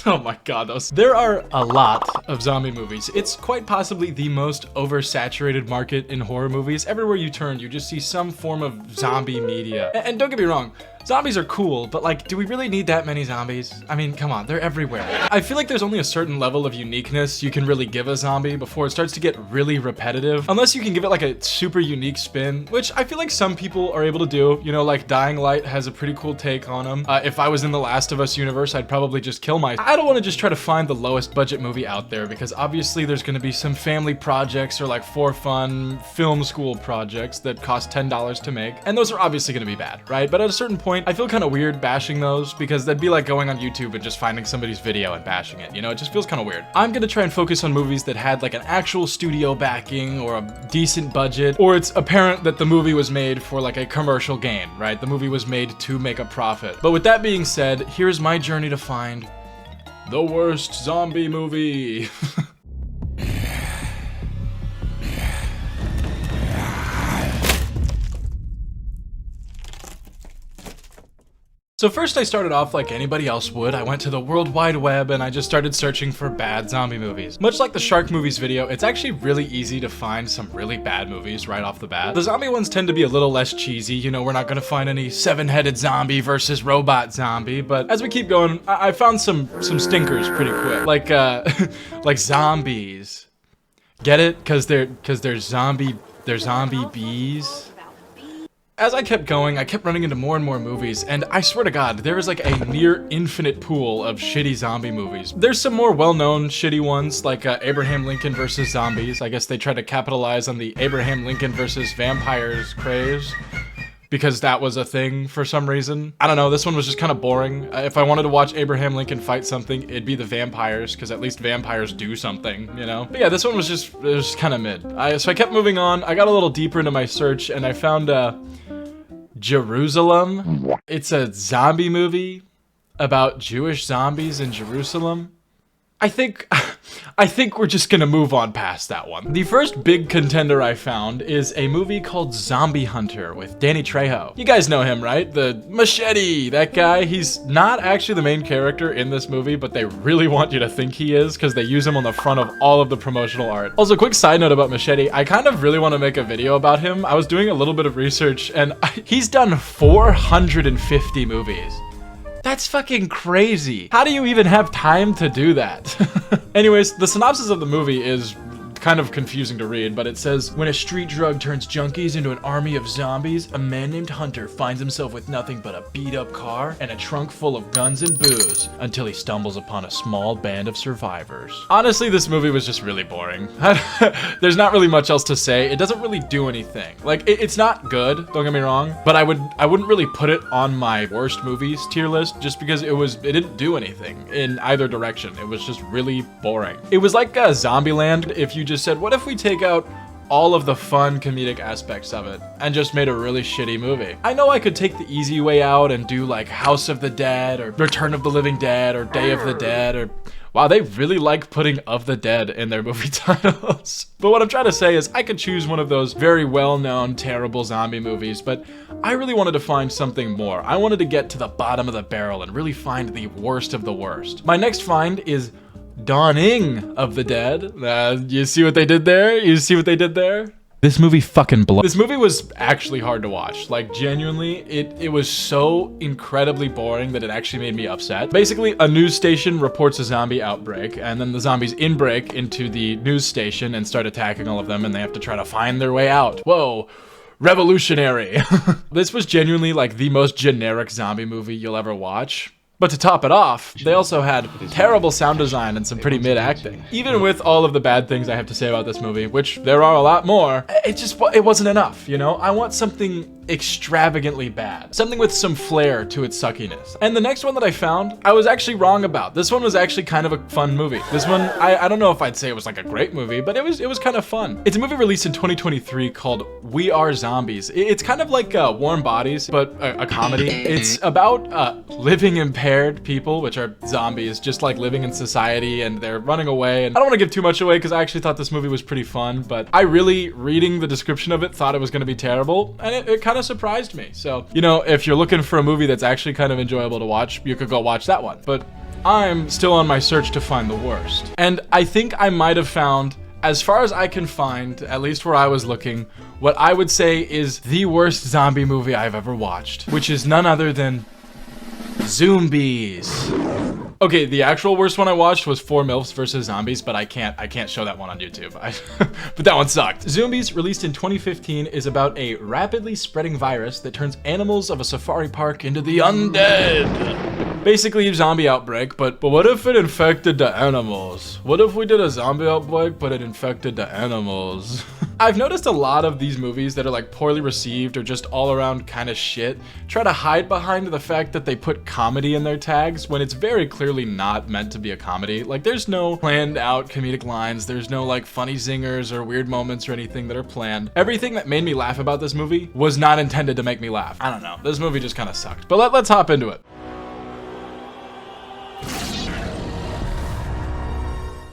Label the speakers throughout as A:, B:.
A: Oh my god, there are a lot of zombie movies. It's quite possibly the most oversaturated market in horror movies. Everywhere you turn, you just see some form of zombie media. And don't get me wrong, zombies are cool, but like, do we really need that many zombies? I mean, come on, they're everywhere. I feel like there's only a certain level of uniqueness you can really give a zombie before it starts to get really repetitive. Unless you can give it like a super unique spin, which I feel like some people are able to do. You know, like Dying Light has a pretty cool take on them. If I was in the Last of Us universe, I'd probably just kill myself. I don't want to just try to find the lowest budget movie out there, because obviously there's going to be some family projects or like for fun film school projects that cost $10 to make, and those are obviously going to be bad, right? But at a certain point, I feel kind of weird bashing those, because that'd be like going on YouTube and just finding somebody's video and bashing it, you know? It just feels kind of weird. I'm gonna try and focus on movies that had like an actual studio backing or a decent budget, or it's apparent that the movie was made for like a commercial gain, right? The movie was made to make a profit. But with that being said, here's my journey to find the worst zombie movie. So first I started off like anybody else would. I went to the World Wide Web and I just started searching for bad zombie movies. Much like the shark movies video, it's actually really easy to find some really bad movies right off the bat. The zombie ones tend to be a little less cheesy. You know, we're not gonna find any seven-headed zombie versus robot zombie, but as we keep going, I found some stinkers pretty quick. Like, like Zombies. Get it? Cause they're zombie bees. As I kept going, I kept running into more and more movies, and I swear to God, there is like a near infinite pool of shitty zombie movies. There's some more well-known shitty ones, like Abraham Lincoln versus Zombies. I guess they tried to capitalize on the Abraham Lincoln versus vampires craze, because that was a thing for some reason. I don't know, this one was just kind of boring. If I wanted to watch Abraham Lincoln fight something, it'd be the vampires, because at least vampires do something, you know? But yeah, this one was just kind of mid. So I kept moving on, I got a little deeper into my search, and I found, Jerusalem. It's a zombie movie about Jewish zombies in Jerusalem. I think we're just gonna move on past that one. The first big contender I found is a movie called Zombie Hunter with Danny Trejo. You guys know him, right? The machete, that guy. He's not actually the main character in this movie, but they really want you to think he is, because they use him on the front of all of the promotional art. Also, quick side note about Machete, I kind of really want to make a video about him. I was doing a little bit of research, and he's done 450 movies. That's fucking crazy. How do you even have time to do that? Anyways, the synopsis of the movie is kind of confusing to read, but it says, when a street drug turns junkies into an army of zombies, a man named Hunter finds himself with nothing but a beat-up car and a trunk full of guns and booze until he stumbles upon a small band of survivors. Honestly, this movie was just really boring. There's not really much else to say. It doesn't really do anything. Like, it's not good, don't get me wrong, but I wouldn't really put it on my worst movies tier list just because it didn't do anything in either direction. It was just really boring. It was like Zombieland if you just said, what if we take out all of the fun comedic aspects of it and just made a really shitty movie? I know I could take the easy way out and do like House of the Dead or Return of the Living Dead or Day of the Dead or... Wow, they really like putting Of the Dead in their movie titles. But what I'm trying to say is I could choose one of those very well-known terrible zombie movies, but I really wanted to find something more. I wanted to get to the bottom of the barrel and really find the worst of the worst. My next find is Dawning of the Dead. You see what they did there? You see what they did there? This movie fucking blows. This movie was actually hard to watch. Like, genuinely, it was so incredibly boring that it actually made me upset. Basically, a news station reports a zombie outbreak, and then the zombies inbreak into the news station and start attacking all of them, and they have to try to find their way out. Whoa. Revolutionary. This was genuinely like the most generic zombie movie you'll ever watch. But to top it off, they also had terrible sound design and some pretty mid acting. Even with all of the bad things I have to say about this movie, which there are a lot more, it wasn't enough, you know? I want something extravagantly bad. Something with some flair to its suckiness. And the next one that I found, I was actually wrong about. This one was actually kind of a fun movie. This one, I don't know if I'd say it was like a great movie, but it was kind of fun. It's a movie released in 2023 called We Are Zombies. It's kind of like Warm Bodies, but a comedy. It's about living impaired people, which are zombies, just like living in society, and they're running away. And I don't want to give too much away because I actually thought this movie was pretty fun, but I really, reading the description of it, thought it was going to be terrible, and it kind of surprised me. So, you know, if you're looking for a movie that's actually kind of enjoyable to watch, you could go watch that one. But I'm still on my search to find the worst. And I think I might have found, as far as I can find, at least where I was looking, what I would say is the worst zombie movie I've ever watched, which is none other than Zoombies. Okay, the actual worst one I watched was 4 MILFs versus Zombies, but I can't show that one on YouTube. But that one sucked. Zoombies, released in 2015, is about a rapidly spreading virus that turns animals of a safari park into the undead. Basically, zombie outbreak, but what if it infected the animals? What if we did a zombie outbreak, but it infected the animals? I've noticed a lot of these movies that are like poorly received or just all around kind of shit try to hide behind the fact that they put comedy in their tags when it's very clearly not meant to be a comedy. Like, there's no planned out comedic lines, there's no like funny zingers or weird moments or anything that are planned. Everything that made me laugh about this movie was not intended to make me laugh. I don't know, this movie just kind of sucked. But let's hop into it.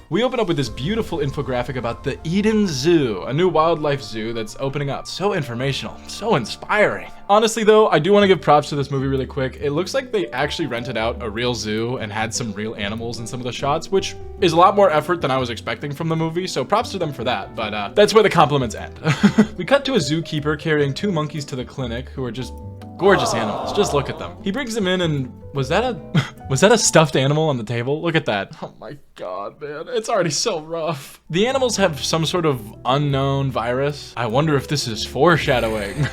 A: We open up with this beautiful infographic about the Eden Zoo, a new wildlife zoo that's opening up. So informational, so inspiring. Honestly though, I do want to give props to this movie really quick. It looks like they actually rented out a real zoo and had some real animals in some of the shots, which is a lot more effort than I was expecting from the movie, so props to them for that, but that's where the compliments end. We cut to a zookeeper carrying 2 monkeys to the clinic who are just gorgeous animals. Just look at them. He brings them in and was that a stuffed animal on the table? Look at that. Oh my god, man. It's already so rough. The animals have some sort of unknown virus. I wonder if this is foreshadowing.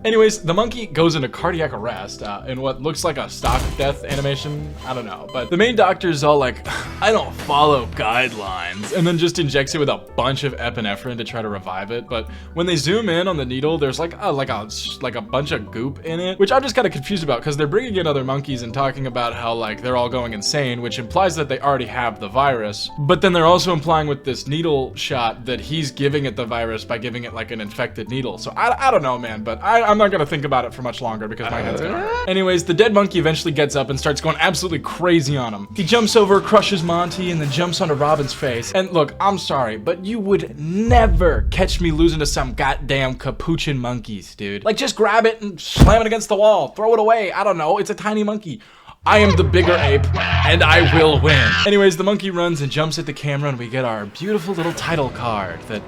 A: Anyways, the monkey goes into cardiac arrest in what looks like a stock death animation. I don't know. But the main doctor's all like, I don't follow guidelines. And then just injects it with a bunch of epinephrine to try to revive it. But when they zoom in on the needle, there's like a bunch of goop in it, which I'm just kind of confused about because they're bringing in other monkeys and talking about how like they're all going insane, which implies that they already have the virus. But then they're also implying with this needle shot that he's giving it the virus by giving it like an infected needle. So I don't know, man, but I'm not gonna think about it for much longer because my head's gonna hurt. Anyways, the dead monkey eventually gets up and starts going absolutely crazy on him. He jumps over, crushes Monty, and then jumps onto Robin's face. And look, I'm sorry, but you would never catch me losing to some goddamn capuchin monkeys, dude. Like, just grab it and slam it against the wall, throw it away. I don't know, it's a tiny monkey. I am the bigger ape, and I will win. Anyways, the monkey runs and jumps at the camera, and we get our beautiful little title card that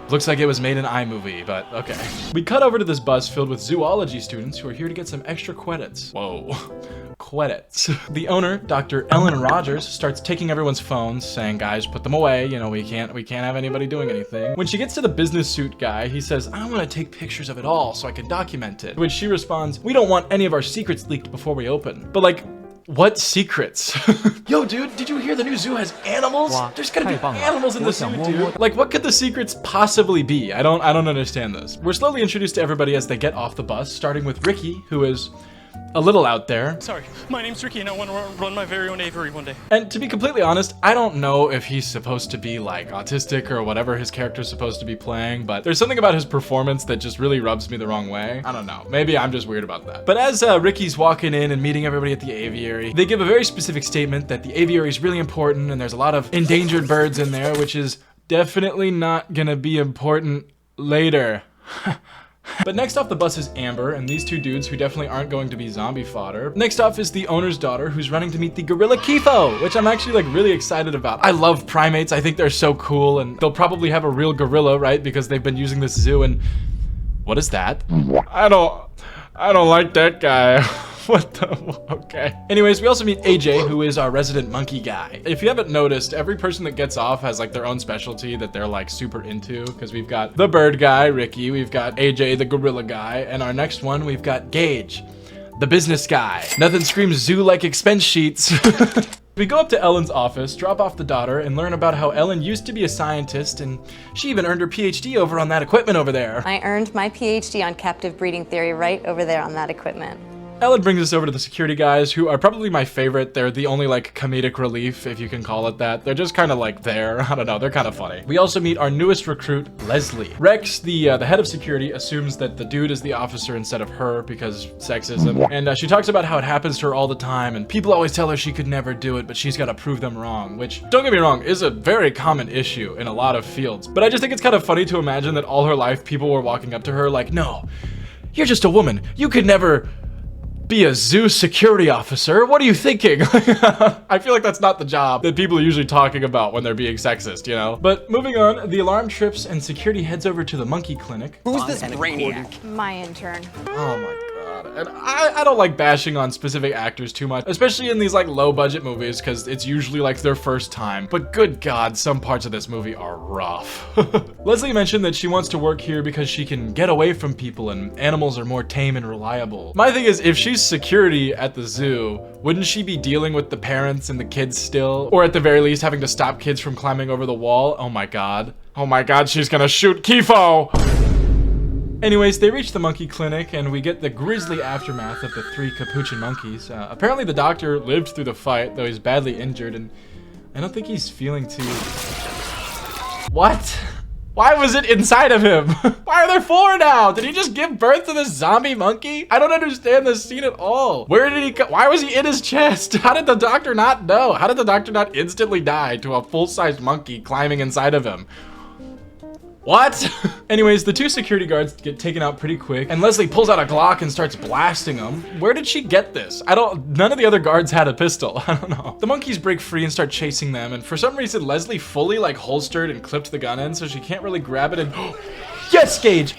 A: looks like it was made in iMovie, but okay. We cut over to this bus filled with zoology students who are here to get some extra credits. Whoa. Credits. The owner, Dr. Ellen Rogers, starts taking everyone's phones, saying, guys, put them away, you know, we can't have anybody doing anything. When she gets to the business suit guy, he says, I want to take pictures of it all so I can document it. To which she responds, we don't want any of our secrets leaked before we open. But like, what secrets? Yo, dude, did you hear the new zoo has animals? There's gonna be animals in the zoo, dude. Like, what could the secrets possibly be? I don't understand this. We're slowly introduced to everybody as they get off the bus, starting with Ricky, who is a little out there.
B: Sorry, my name's Ricky and I want to run my very own aviary one day.
A: And to be completely honest, I don't know if he's supposed to be like autistic or whatever his character's supposed to be playing, but there's something about his performance that just really rubs me the wrong way. I don't know, maybe I'm just weird about that. But as Ricky's walking in and meeting everybody at the aviary, they give a very specific statement that the aviary is really important and there's a lot of endangered birds in there, which is definitely not gonna be important later. But next off the bus is Amber and these 2 dudes who definitely aren't going to be zombie fodder. Next off is the owner's daughter who's running to meet the gorilla Kifo, which I'm actually like really excited about. I love primates, I think they're so cool, and they'll probably have a real gorilla, right? Because they've been using this zoo. And what is that? I don't like that guy. What the, okay. Anyways, we also meet AJ, who is our resident monkey guy. If you haven't noticed, every person that gets off has like their own specialty that they're like super into, because we've got the bird guy, Ricky, we've got AJ, the gorilla guy, and our next one, we've got Gage, the business guy. Nothing screams zoo-like expense sheets. We go up to Ellen's office, drop off the daughter, and learn about how Ellen used to be a scientist, and she even earned her PhD over on that equipment over there.
C: I earned my PhD on captive breeding theory right over there on that equipment.
A: Ellen brings us over to the security guys, who are probably my favorite. They're the only like comedic relief, if you can call it that. They're just kind of like there. I don't know, they're kind of funny. We also meet our newest recruit, Leslie. Rex, the head of security, assumes that the dude is the officer instead of her because sexism. And she talks about how it happens to her all the time, and people always tell her she could never do it, but she's got to prove them wrong, which, don't get me wrong, is a very common issue in a lot of fields. But I just think it's kind of funny to imagine that all her life people were walking up to her like, no, you're just a woman. You could never be a zoo security officer. What are you thinking? I feel like that's not the job that people are usually talking about when they're being sexist, you know? But moving on, the alarm trips and security heads over to the monkey clinic.
D: Who's this brainiac?
C: My intern.
A: Oh my god. And I don't like bashing on specific actors too much, especially in these like low budget movies, because it's usually like their first time. But good god, some parts of this movie are rough. Leslie mentioned that she wants to work here because she can get away from people and animals are more tame and reliable. My thing is, if she's security at the zoo, wouldn't she be dealing with the parents and the kids still? Or at the very least having to stop kids from climbing over the wall? Oh my god. Oh my god, she's gonna shoot Kifo! Anyways, they reach the monkey clinic and we get the grisly aftermath of the 3 capuchin monkeys. Apparently the doctor lived through the fight, though he's badly injured, and I don't think he's feeling too... What? Why was it inside of him? Why are there 4 now? Did he just give birth to this zombie monkey? I don't understand this scene at all. Where did he go? Why was he in his chest? How did the doctor not know? How did the doctor not instantly die to a full-size monkey climbing inside of him? What? Anyways, the 2 security guards get taken out pretty quick, and Leslie pulls out a Glock and starts blasting them. Where did she get this? None of the other guards had a pistol. I don't know. The monkeys break free and start chasing them, and for some reason, Leslie fully like holstered and clipped the gun in, so she can't really grab it and... Yes, Gage!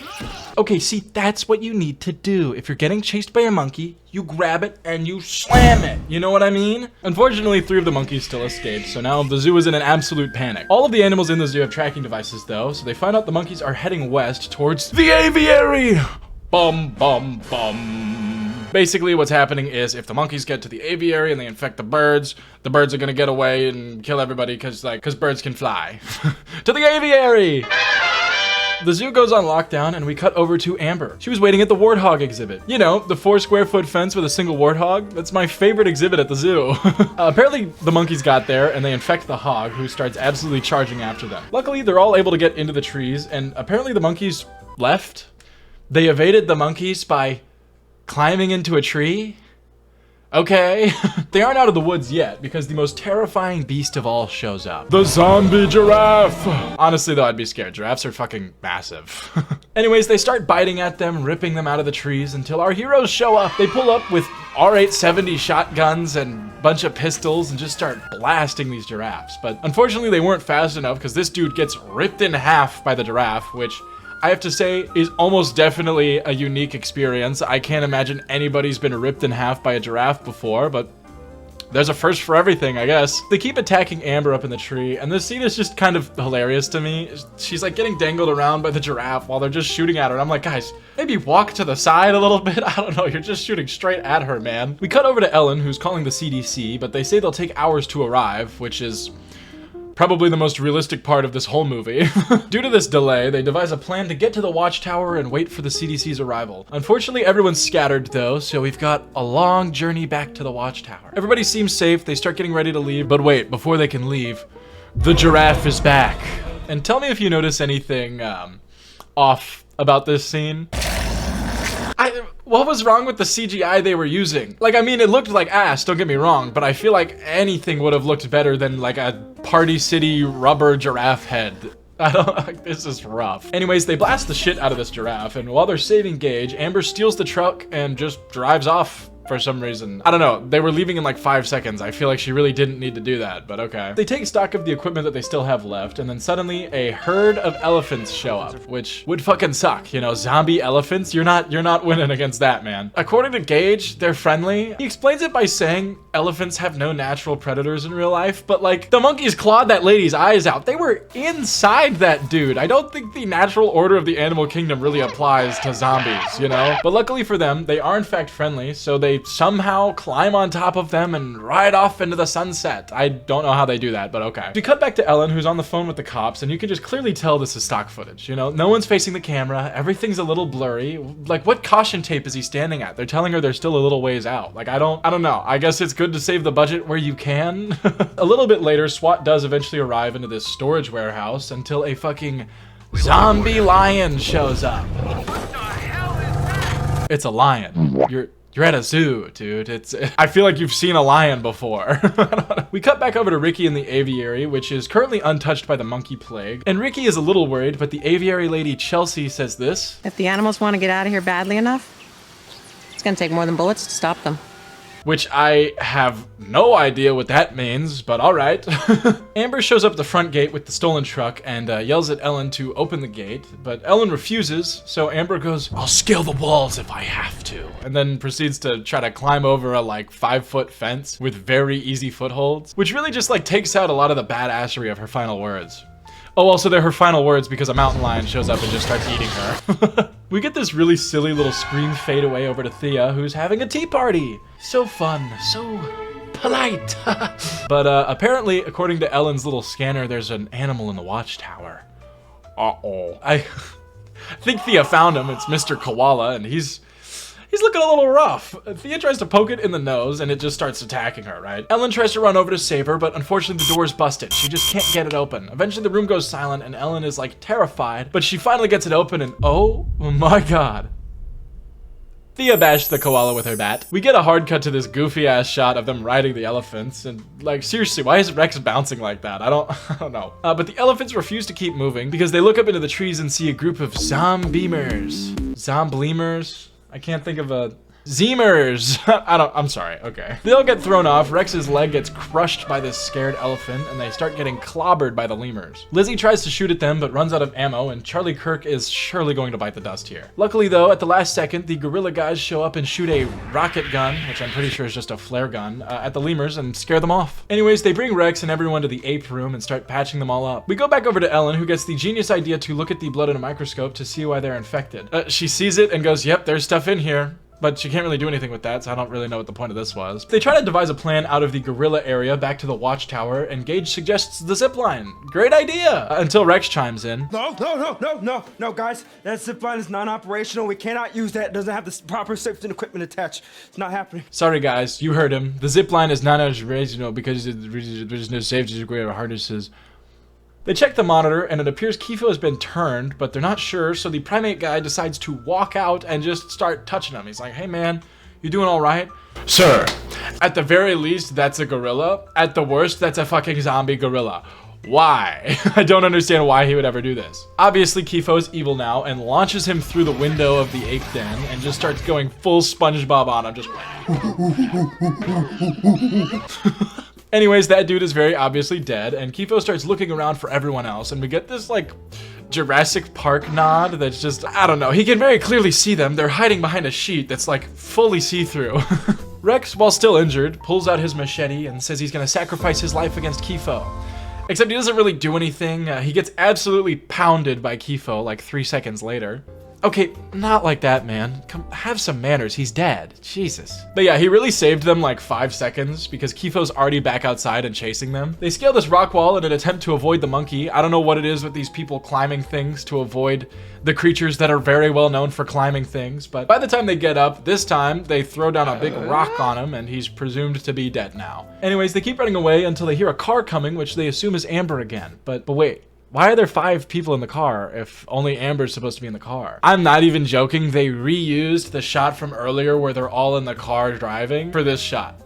A: Okay, see, that's what you need to do. If you're getting chased by a monkey, you grab it and you slam it. You know what I mean? Unfortunately, 3 of the monkeys still escaped, so now the zoo is in an absolute panic. All of the animals in the zoo have tracking devices though, so they find out the monkeys are heading west towards the aviary. Bum, bum, bum. Basically, what's happening is if the monkeys get to the aviary and they infect the birds are gonna get away and kill everybody because birds can fly. To the aviary! The zoo goes on lockdown and we cut over to Amber. She was waiting at the warthog exhibit. You know, the 4 square foot fence with a single warthog. That's my favorite exhibit at the zoo. Apparently the monkeys got there and they infect the hog, who starts absolutely charging after them. Luckily, they're all able to get into the trees, and apparently the monkeys left. They evaded the monkeys by climbing into a tree. Okay. They aren't out of the woods yet because the most terrifying beast of all shows up. The zombie giraffe! Honestly though, I'd be scared. Giraffes are fucking massive. Anyways, they start biting at them, ripping them out of the trees until our heroes show up. They pull up with R870 shotguns and a bunch of pistols and just start blasting these giraffes. But unfortunately they weren't fast enough because this dude gets ripped in half by the giraffe, which I have to say is almost definitely a unique experience. I can't imagine anybody's been ripped in half by a giraffe before, but there's a first for everything, I guess. They keep attacking Amber up in the tree, and this scene is just kind of hilarious to me. She's like getting dangled around by the giraffe while they're just shooting at her, and I'm like, guys, maybe walk to the side a little bit? I don't know, you're just shooting straight at her, man. We cut over to Ellen, who's calling the CDC, but they say they'll take hours to arrive, which is probably the most realistic part of this whole movie. Due to this delay, they devise a plan to get to the watchtower and wait for the CDC's arrival. Unfortunately, everyone's scattered though, so we've got a long journey back to the watchtower. Everybody seems safe, they start getting ready to leave, but wait, before they can leave, the giraffe is back. And tell me if you notice anything off about this scene. What was wrong with the CGI they were using? Like, I mean, it looked like ass, don't get me wrong, but I feel like anything would have looked better than like a Party City rubber giraffe head. This is rough. Anyways, they blast the shit out of this giraffe, and while they're saving Gage, Amber steals the truck and just drives off for some reason. I don't know, they were leaving in like 5 seconds. I feel like she really didn't need to do that, but okay. They take stock of the equipment that they still have left, and then suddenly a herd of elephants show up, which would fucking suck. You know, zombie elephants, you're not winning against that, man. According to Gage, they're friendly. He explains it by saying elephants have no natural predators in real life, but like, the monkeys clawed that lady's eyes out. They were inside that dude. I don't think the natural order of the animal kingdom really applies to zombies, you know? But luckily for them, they are in fact friendly, so they somehow climb on top of them and ride off into the sunset. I don't know how they do that, but okay. We cut back to Ellen, who's on the phone with the cops, and you can just clearly tell this is stock footage. You know, no one's facing the camera, everything's a little blurry. Like, what caution tape is he standing at? They're telling her they're still a little ways out. Like, I don't know. I guess it's good to save the budget where you can. A little bit later, SWAT does eventually arrive into this storage warehouse until a fucking zombie lion shows up.
D: What the hell is that?
A: It's a lion. You're at a zoo, dude. I feel like you've seen a lion before. We cut back over to Ricky in the aviary, which is currently untouched by the monkey plague. And Ricky is a little worried, but the aviary lady Chelsea says this.
E: If the animals want to get out of here badly enough, It's gonna take more than bullets to stop them.
A: Which I have no idea what that means, but alright. Amber shows up at the front gate with the stolen truck and yells at Ellen to open the gate, but Ellen refuses, so Amber goes, "I'll scale the walls if I have to," and then proceeds to try to climb over a like 5-foot fence with very easy footholds, which really just like takes out a lot of the badassery of her final words. Oh, also they're her final words because a mountain lion shows up and just starts eating her. We get this really silly little scream fade away over to Thea, who's having a tea party. So fun, so polite. But apparently, according to Ellen's little scanner, there's an animal in the watchtower. Uh-oh. I think Thea found him. It's Mr. Koala, and he's looking a little rough. Thea tries to poke it in the nose, and it just starts attacking her, right? Ellen tries to run over to save her, but unfortunately the door is busted. She just can't get it open. Eventually the room goes silent, and Ellen is like terrified, but she finally gets it open, and oh my god. Thea bashed the koala with her bat. We get a hard cut to this goofy ass shot of them riding the elephants, and like seriously, why is Rex bouncing like that? I don't know. But the elephants refuse to keep moving because they look up into the trees and see a group of zombiemers. Zomblemers? I can't think of a... Zeemers! I'm sorry, okay. They all get thrown off, Rex's leg gets crushed by this scared elephant, and they start getting clobbered by the lemurs. Lizzie tries to shoot at them, but runs out of ammo, and Charlie Kirk is surely going to bite the dust here. Luckily though, at the last second, the gorilla guys show up and shoot a rocket gun, which I'm pretty sure is just a flare gun, at the lemurs and scare them off. Anyways, they bring Rex and everyone to the ape room and start patching them all up. We go back over to Ellen, who gets the genius idea to look at the blood in a microscope to see why they're infected. She sees it and goes, "Yep, there's stuff in here." But she can't really do anything with that, so I don't really know what the point of this was. They try to devise a plan out of the gorilla area back to the watchtower, and Gage suggests the zipline. Great idea! Until Rex chimes in.
F: No, guys. That zipline is non-operational. We cannot use that. It doesn't have the proper safety and equipment attached. It's not happening.
A: Sorry guys, you heard him. The zipline is non-operational because there's no safety or harnesses. They check the monitor, and it appears Kifo has been turned, but they're not sure, so the primate guy decides to walk out and just start touching him. He's like, "Hey man, you doing alright?" "Sir, at the very least, that's a gorilla. At the worst, that's a fucking zombie gorilla. Why?" I don't understand why he would ever do this. Obviously, Kifo's evil now, and launches him through the window of the ape den, and just starts going full SpongeBob on him, just... Anyways, that dude is very obviously dead, and Kifo starts looking around for everyone else, and we get this, like, Jurassic Park nod that's just, I don't know. He can very clearly see them. They're hiding behind a sheet that's, like, fully see-through. Rex, while still injured, pulls out his machete and says he's gonna sacrifice his life against Kifo. Except he doesn't really do anything. He gets absolutely pounded by Kifo, like, 3 seconds later. Okay, not like that, man. Come, have some manners. He's dead. Jesus. But yeah, he really saved them like 5 seconds because Kifo's already back outside and chasing them. They scale this rock wall in an attempt to avoid the monkey. I don't know what it is with these people climbing things to avoid the creatures that are very well known for climbing things. But by the time they get up, this time they throw down a big rock on him and he's presumed to be dead now. Anyways, they keep running away until they hear a car coming, which they assume is Amber again. But wait. Why are there 5 people in the car if only Amber's supposed to be in the car? I'm not even joking. They reused the shot from earlier where they're all in the car driving for this shot.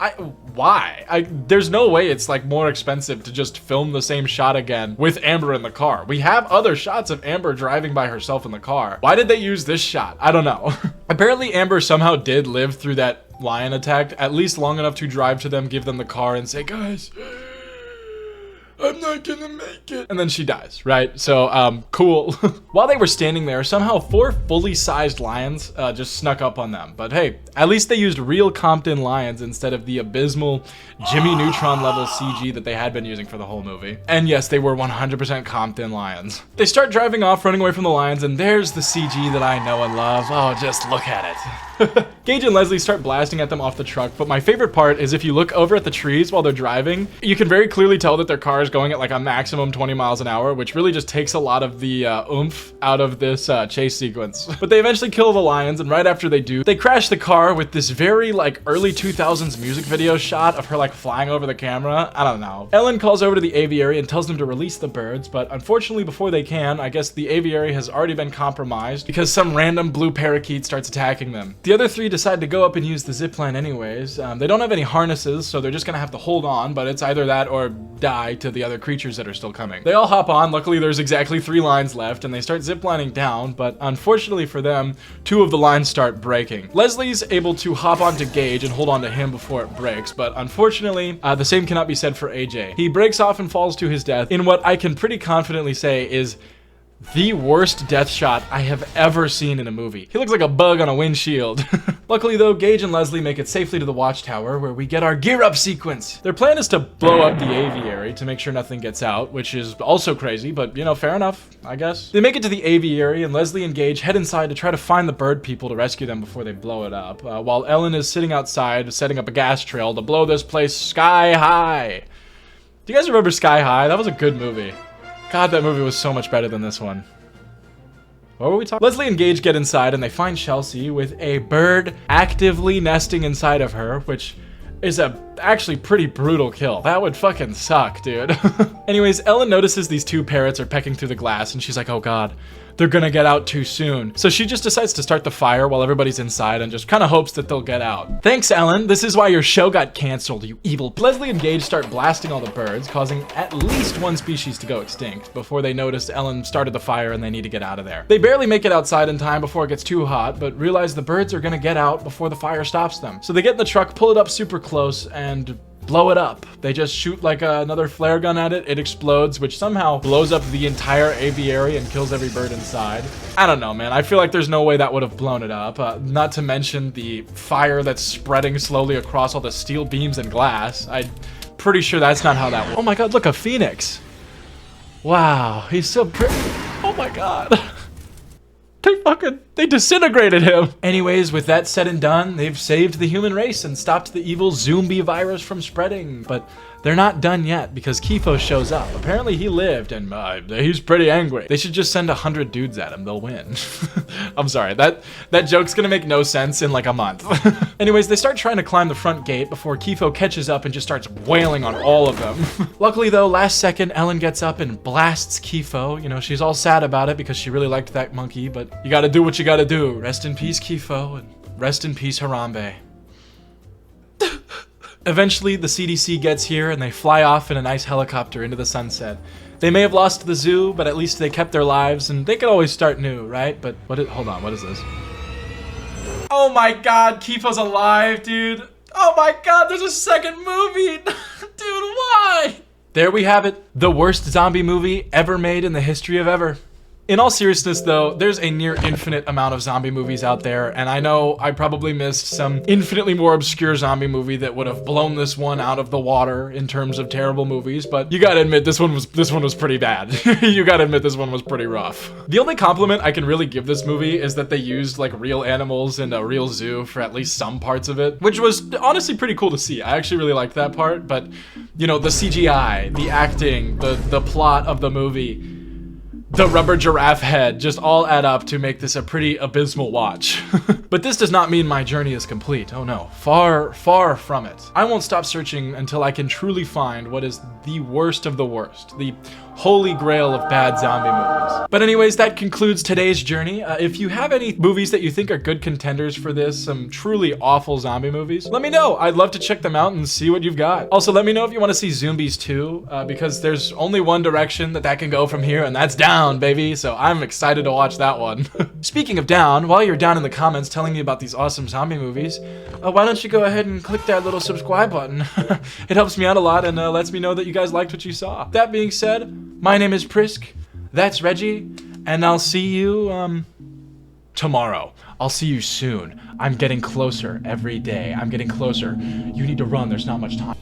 A: Why? There's no way it's like more expensive to just film the same shot again with Amber in the car. We have other shots of Amber driving by herself in the car. Why did they use this shot? I don't know. Apparently Amber somehow did live through that lion attack, at least long enough to drive to them, give them the car and say, "Guys, I'm not gonna make it." And then she dies, right? So, cool. While they were standing there, somehow 4 fully sized lions just snuck up on them. But hey, at least they used real Compton lions instead of the abysmal Jimmy Neutron level CG that they had been using for the whole movie. And yes, they were 100% Compton lions. They start driving off, running away from the lions, and there's the CG that I know and love. Oh, just look at it. Gage and Leslie start blasting at them off the truck, but my favorite part is if you look over at the trees while they're driving, you can very clearly tell that their car is going at like a maximum 20 miles an hour, which really just takes a lot of the oomph out of this chase sequence. But they eventually kill the lions, and right after they do, they crash the car with this very like early 2000s music video shot of her like flying over the camera. I don't know. Ellen calls over to the aviary and tells them to release the birds, but unfortunately before they can, I guess the aviary has already been compromised because some random blue parakeet starts attacking them. The other three decide to go up and use the zipline anyways. They don't have any harnesses, so they're just gonna have to hold on, but it's either that or die to the other creatures that are still coming. They all hop on. Luckily, there's exactly 3 lines left, and they start ziplining down, but unfortunately for them, 2 of the lines start breaking. Leslie's able to hop onto Gage and hold on to him before it breaks, but unfortunately, the same cannot be said for AJ. He breaks off and falls to his death in what I can pretty confidently say is the worst death shot I have ever seen in a movie. He looks like a bug on a windshield. Luckily though, Gage and Leslie make it safely to the watchtower where we get our gear up sequence. Their plan is to blow up the aviary to make sure nothing gets out, which is also crazy, but you know, fair enough, I guess. They make it to the aviary and Leslie and Gage head inside to try to find the bird people to rescue them before they blow it up, while Ellen is sitting outside setting up a gas trail to blow this place sky high. Do you guys remember Sky High? That was a good movie. God, that movie was so much better than this one. What were we talking? Leslie and Gage get inside and they find Chelsea with a bird actively nesting inside of her, which is a actually pretty brutal kill. That would fucking suck, dude. Anyways, Ellen notices these 2 parrots are pecking through the glass and she's like, oh god, they're gonna get out too soon. So she just decides to start the fire while everybody's inside and just kind of hopes that they'll get out. Thanks, Ellen. This is why your show got canceled, you evil. Leslie and Gage start blasting all the birds, causing at least 1 species to go extinct before they notice Ellen started the fire and they need to get out of there. They barely make it outside in time before it gets too hot, but realize the birds are gonna get out before the fire stops them. So they get in the truck, pull it up super close, and blow it up. They just shoot like another flare gun at it. It explodes, which somehow blows up the entire aviary and kills every bird inside. I don't know, man. I feel like there's no way that would have blown it up. Not to mention the fire that's spreading slowly across all the steel beams and glass. I'm pretty sure that's not how that works. Oh my god, look, a phoenix. Wow, he's so pretty. Oh my god. They disintegrated him. Anyways, with that said and done, they've saved the human race and stopped the evil zombie virus from spreading. But they're not done yet because Kifo shows up. Apparently he lived and he's pretty angry. They should just send 100 dudes at him. They'll win. I'm sorry, that joke's gonna make no sense in like a month. Anyways, they start trying to climb the front gate before Kifo catches up and just starts wailing on all of them. Luckily though, last second, Ellen gets up and blasts Kifo. You know, she's all sad about it because she really liked that monkey, but you gotta do what you gotta do. Rest in peace, Kifo, and rest in peace, Harambe. Eventually, the CDC gets here and they fly off in a nice helicopter into the sunset. They may have lost the zoo, but at least they kept their lives and they could always start new, right? But hold on, what is this? Oh my god, Kifo's alive, dude. Oh my god, there's a second movie. Dude, why? There we have it. The worst zombie movie ever made in the history of ever. In all seriousness though, there's a near infinite amount of zombie movies out there, and I know I probably missed some infinitely more obscure zombie movie that would have blown this one out of the water in terms of terrible movies, but you gotta admit this one was pretty bad. You gotta admit this one was pretty rough. The only compliment I can really give this movie is that they used like real animals in a real zoo for at least some parts of it, which was honestly pretty cool to see. I actually really liked that part, but you know, the CGI, the acting, the plot of the movie, the rubber giraffe head just all add up to make this a pretty abysmal watch. But this does not mean my journey is complete. Oh no, far, far from it. I won't stop searching until I can truly find what is the worst of the worst, the holy grail of bad zombie movies. But anyways, that concludes today's journey. If you have any movies that you think are good contenders for this, some truly awful zombie movies, let me know. I'd love to check them out and see what you've got. Also, let me know if you want to see Zoombies 2, because there's only one direction that can go from here, and that's down, baby. So I'm excited to watch that one. Speaking of down, while you're down in the comments telling me about these awesome zombie movies, why don't you go ahead and click that little subscribe button? It helps me out a lot and lets me know that you guys liked what you saw. That being said, my name is Prisk, that's Reggie, and I'll see you, tomorrow. I'll see you soon. I'm getting closer every day. I'm getting closer. You need to run, there's not much time.